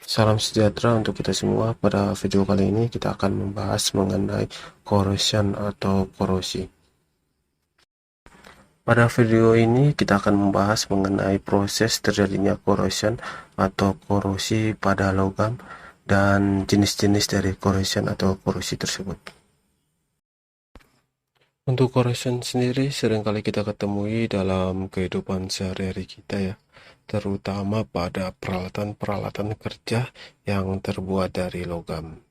Salam sejahtera untuk kita semua. Pada video kali ini kita akan membahas mengenai corrosion atau korosi. Pada video ini kita akan membahas mengenai proses terjadinya corrosion atau korosi pada logam dan jenis-jenis dari corrosion atau korosi tersebut. Untuk corrosion sendiri seringkali kita ketemui dalam kehidupan sehari-hari kita ya, terutama pada peralatan-peralatan kerja yang terbuat dari logam.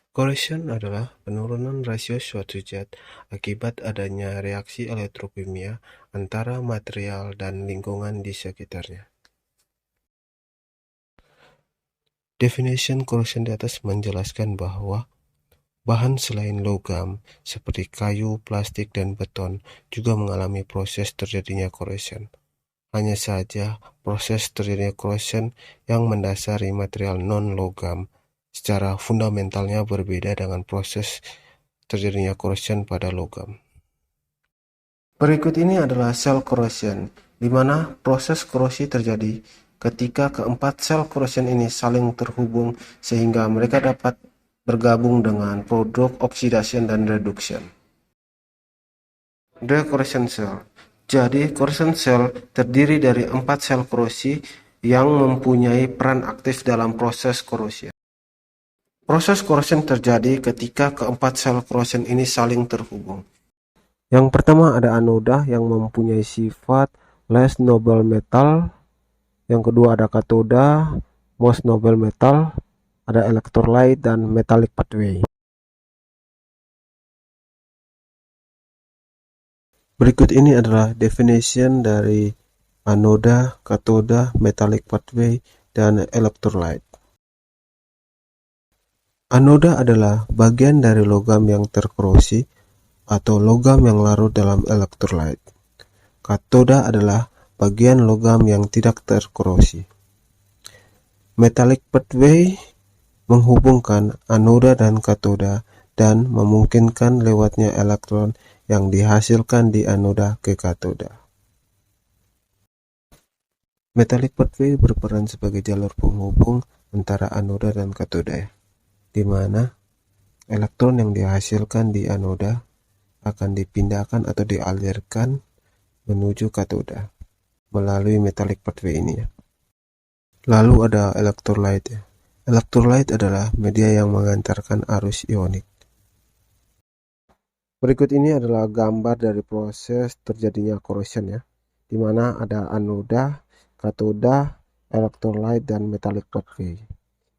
Corrosion adalah penurunan rasio suatu zat akibat adanya reaksi elektrokimia antara material dan lingkungan di sekitarnya. Definition corrosion di atas menjelaskan bahwa bahan selain logam seperti kayu, plastik, dan beton juga mengalami proses terjadinya corrosion. Hanya saja proses terjadinya corrosion yang mendasari material non-logam secara fundamentalnya berbeda dengan proses terjadinya corrosion pada logam. Berikut ini adalah cell corrosion, di mana proses korosi terjadi ketika keempat sel corrosion ini saling terhubung sehingga mereka dapat bergabung dengan produk oxidation dan reduction. Decorrosion cell. Jadi, corrosion cell terdiri dari 4 sel korosi yang mempunyai peran aktif dalam proses korosi. Proses corrosion terjadi ketika keempat sel corrosion ini saling terhubung. Yang pertama ada anoda yang mempunyai sifat less noble metal. Yang kedua ada katoda, most noble metal, ada electrolyte dan metallic pathway. Berikut ini adalah definition dari anoda, katoda, metallic pathway, dan electrolyte. Anoda adalah bagian dari logam yang terkorosi atau logam yang larut dalam electrolyte. Katoda adalah bagian logam yang tidak terkorosi. Metallic pathway menghubungkan anoda dan katoda dan memungkinkan lewatnya elektron yang dihasilkan di anoda ke katoda. Metallic pathway berperan sebagai jalur penghubung antara anoda dan katoda, di mana elektron yang dihasilkan di anoda akan dipindahkan atau dialirkan menuju katoda melalui metallic pathway ini. Lalu ada electrolyte. Electrolyte adalah media yang mengantarkan arus ionik. Berikut ini adalah gambar dari proses terjadinya corrosion ya, di mana ada anoda, katoda, electrolyte, dan metallic pathway.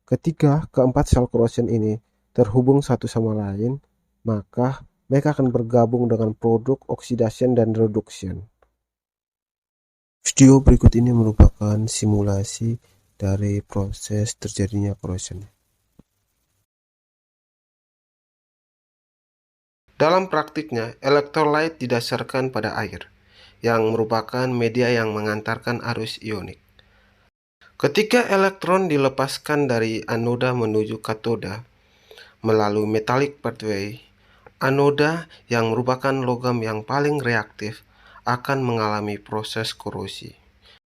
Ketika keempat sel corrosion ini terhubung satu sama lain, maka mereka akan bergabung dengan produk oxidation dan reduction. Video berikut ini merupakan simulasi dari proses terjadinya corrosion. Dalam praktiknya, electrolyte didasarkan pada air, yang merupakan media yang mengantarkan arus ionik. Ketika elektron dilepaskan dari anoda menuju katoda melalui metallic pathway, anoda yang merupakan logam yang paling reaktif akan mengalami proses korosi.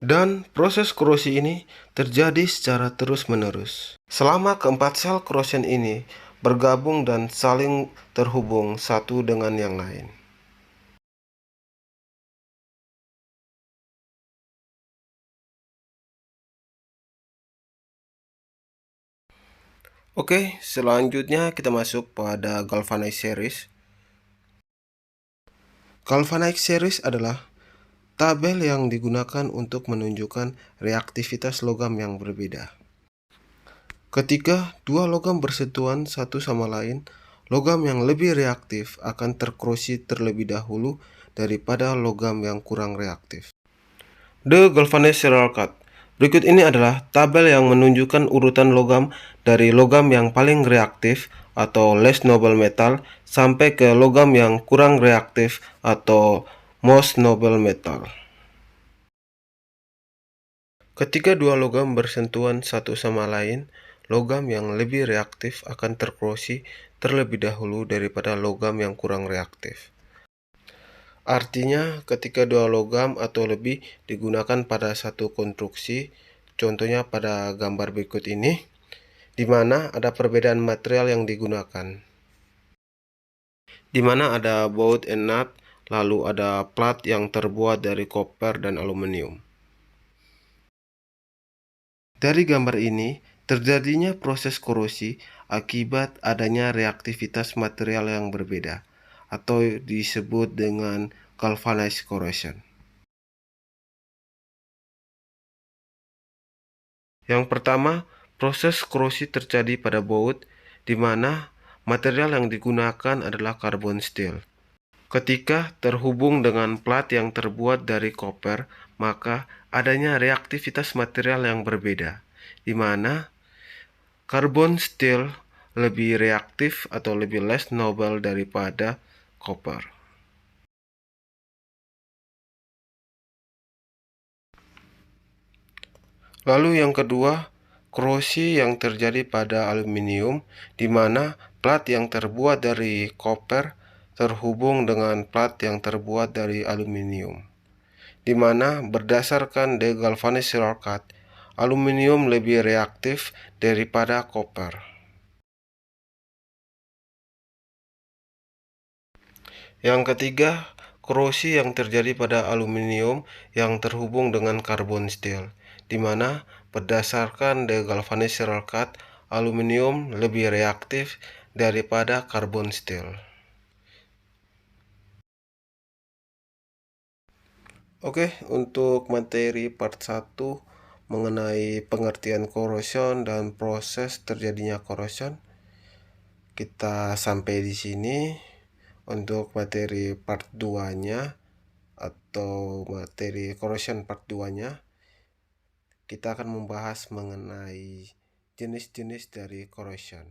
Dan proses korosi ini terjadi secara terus-menerus. Selama keempat sel corrosion ini bergabung dan saling terhubung satu dengan yang lain. Oke, selanjutnya kita masuk pada galvanized series. Galvanized series adalah tabel yang digunakan untuk menunjukkan reaktivitas logam yang berbeda. Ketika dua logam bersentuhan satu sama lain, logam yang lebih reaktif akan terkorosi terlebih dahulu daripada logam yang kurang reaktif. The galvanized serial cut. Berikut ini adalah tabel yang menunjukkan urutan logam dari logam yang paling reaktif atau less noble metal sampai ke logam yang kurang reaktif atau most noble metal. Ketika dua logam bersentuhan satu sama lain, logam yang lebih reaktif akan terkorosi terlebih dahulu daripada logam yang kurang reaktif. Artinya, ketika dua logam atau lebih digunakan pada satu konstruksi, contohnya pada gambar berikut ini, di mana ada perbedaan material yang digunakan. Di mana ada baut and nut, lalu ada plat yang terbuat dari koper dan aluminium. Dari gambar ini, terjadinya proses korosi akibat adanya reaktivitas material yang berbeda, atau disebut dengan galvanized corrosion. Yang pertama, proses korosi terjadi pada baut, di mana material yang digunakan adalah karbon steel. Ketika terhubung dengan plat yang terbuat dari koper, maka adanya reaktivitas material yang berbeda, di mana karbon steel lebih reaktif atau lebih less noble daripada koper. Lalu yang kedua, korosi yang terjadi pada aluminium, di mana plat yang terbuat dari koper terhubung dengan plat yang terbuat dari aluminium, di mana berdasarkan degalvanized cut, aluminium lebih reaktif daripada koper. Yang ketiga, korosi yang terjadi pada aluminium yang terhubung dengan karbon steel, di mana berdasarkan degalvanized cut, aluminium lebih reaktif daripada karbon steel. Oke, untuk materi part 1 mengenai pengertian corrosion dan proses terjadinya corrosion, kita sampai di sini. Untuk materi part 2-nya atau materi corrosion part 2-nya, kita akan membahas mengenai jenis-jenis dari corrosion.